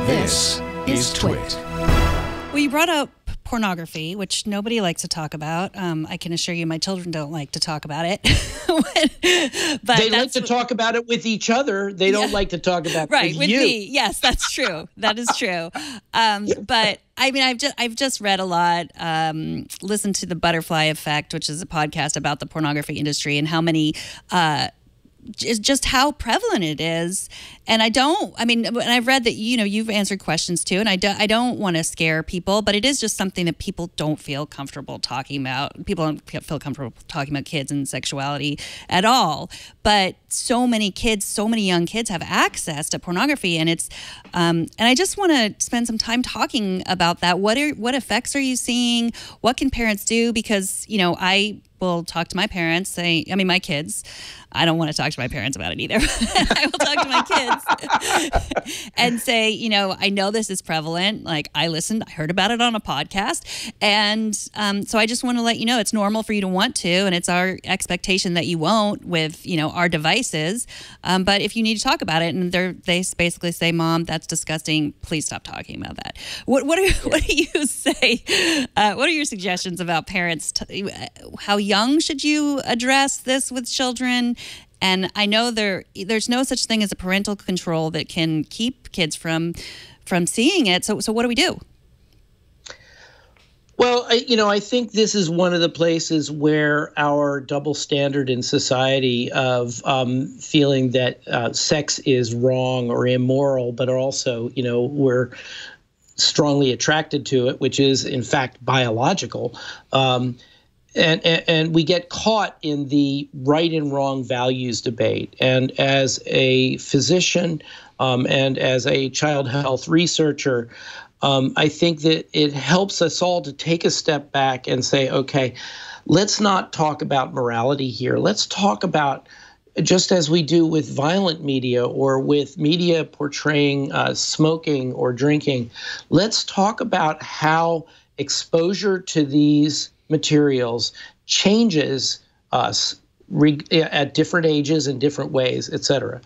This is TWiT. Well, you brought up pornography, which nobody likes to talk about. I can assure you my children don't like to talk about it. But they like to talk about it with each other. They don't like to talk about it with you. Me. Yes, that's true. That is true. But I mean, I've just read a lot, listened to the Butterfly Effect, which is a podcast about the pornography industry and how many just how prevalent it is. And and I've read that, you've answered questions too, and I don't want to scare people, but it is just something that people don't feel comfortable talking about. People don't feel comfortable talking about kids and sexuality at all. But so many young kids have access to pornography, and it's, and I just want to spend some time talking about that. What effects are you seeing? What can parents do? Because, I will talk to my parents, my kids. I don't want to talk to my parents about it either. I will talk to my kids and say, I know this is prevalent. Like, I heard about it on a podcast. And so I just want to let you know it's normal for you to want to, and it's our expectation that you won't with, our devices. But if you need to talk about it, and they basically say, Mom, that's disgusting. Please stop talking about that. What do you say? What are your suggestions about parents? How young should you address this with children? And I know there's no such thing as a parental control that can keep kids from seeing it. So what do we do? Well, I think this is one of the places where our double standard in society of feeling that sex is wrong or immoral, but also, we're strongly attracted to it, which is in fact biological. And we get caught in the right and wrong values debate. And as a physician and as a child health researcher, I think that it helps us all to take a step back and say, okay, let's not talk about morality here. Let's talk about, just as we do with violent media or with media portraying smoking or drinking, let's talk about how exposure to these materials changes us at different ages in different ways, et cetera.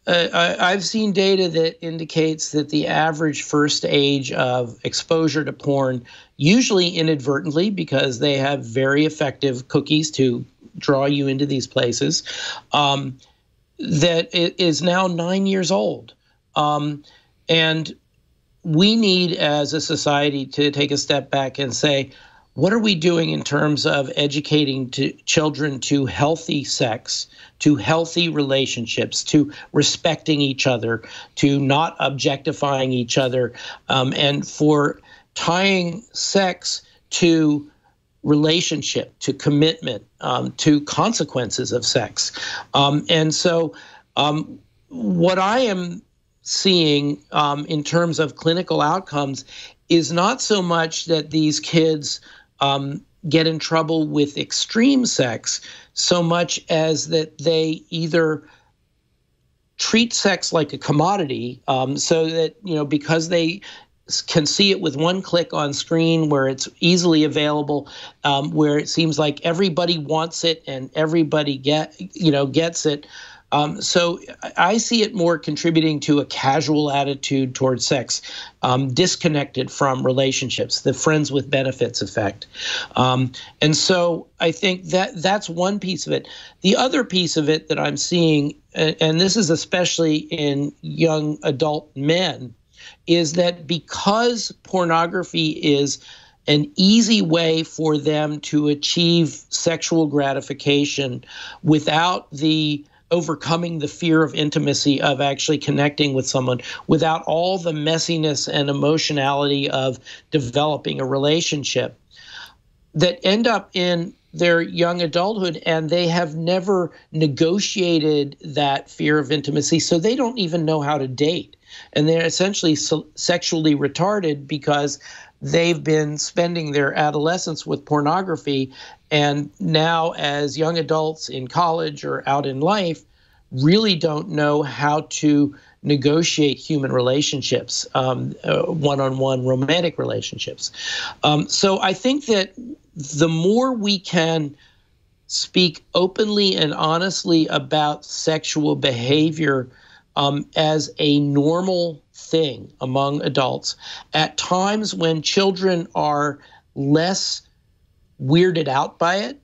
I've seen data that indicates that the average first age of exposure to porn, usually inadvertently because they have very effective cookies to draw you into these places, that it is now 9 years old. And we need, as a society, to take a step back and say, what are we doing in terms of educating children to healthy sex, to healthy relationships, to respecting each other, to not objectifying each other, and for tying sex to relationship, to commitment, to consequences of sex. And so what I am seeing in terms of clinical outcomes is not so much that these kids get in trouble with extreme sex, so much as that they either treat sex like a commodity, so that, because they can see it with one click on screen where it's easily available, where it seems like everybody wants it and everybody gets it. So I see it more contributing to a casual attitude towards sex, disconnected from relationships, the friends with benefits effect. And so I think that's one piece of it. The other piece of it that I'm seeing, and this is especially in young adult men, is that because pornography is an easy way for them to achieve sexual gratification without overcoming the fear of intimacy, of actually connecting with someone, without all the messiness and emotionality of developing a relationship, that end up in their young adulthood and they have never negotiated that fear of intimacy, so they don't even know how to date. And they're essentially sexually retarded because they've been spending their adolescence with pornography, and now as young adults in college or out in life really don't know how to negotiate human relationships, one-on-one romantic relationships. So I think that the more we can speak openly and honestly about sexual behavior as a normal thing among adults at times when children are less weirded out by it.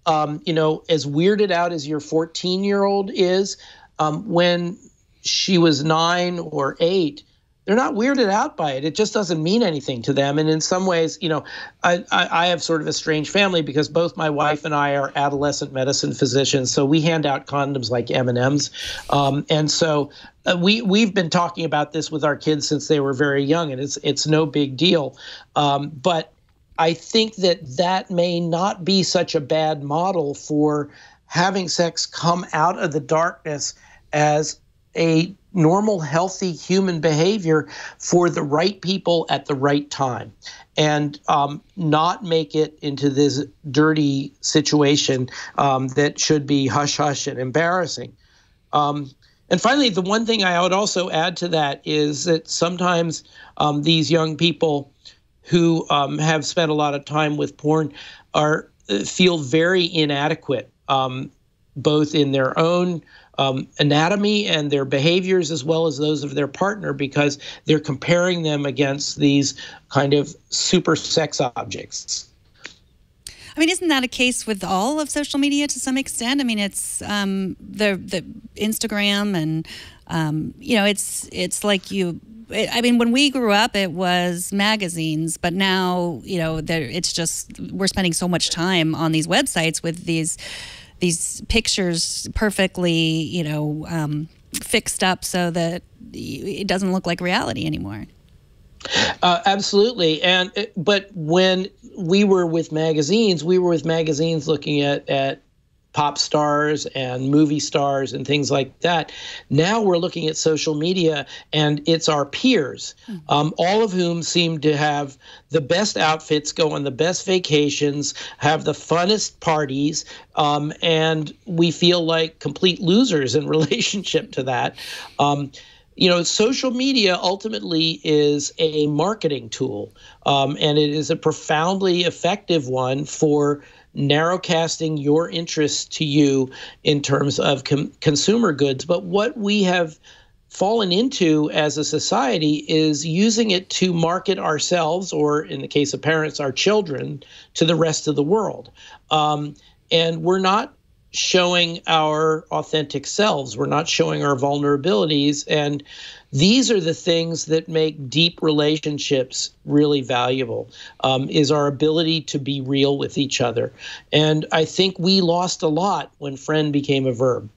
As weirded out as your 14-year-old is, when she was 9 or 8, they're not weirded out by it. It just doesn't mean anything to them. And in some ways, I have sort of a strange family because both my wife and I are adolescent medicine physicians. So we hand out condoms like M&Ms. And so we've been talking about this with our kids since they were very young, and it's no big deal. But I think that may not be such a bad model for having sex come out of the darkness as a normal, healthy human behavior for the right people at the right time, and not make it into this dirty situation that should be hush-hush and embarrassing. And finally, the one thing I would also add to that is that sometimes these young people who have spent a lot of time with porn feel very inadequate, both in their own anatomy and their behaviors as well as those of their partner, because they're comparing them against these kind of super sex objects. I mean, isn't that a case with all of social media to some extent? I mean, it's the Instagram and, it's like when we grew up, it was magazines, but now, it's just, we're spending so much time on these websites with these pictures perfectly, fixed up so that it doesn't look like reality anymore. Absolutely. But when we were with magazines looking at pop stars and movie stars and things like that. Now we're looking at social media, and it's our peers, all of whom seem to have the best outfits, go on the best vacations, have the funnest parties, and we feel like complete losers in relationship to that. Social media ultimately is a marketing tool, and it is a profoundly effective one for narrowcasting your interests to you in terms of consumer goods. But what we have fallen into as a society is using it to market ourselves, or in the case of parents, our children, to the rest of the world. And we're not showing our authentic selves. We're not showing our vulnerabilities. And these are the things that make deep relationships really valuable, is our ability to be real with each other. And I think we lost a lot when friend became a verb.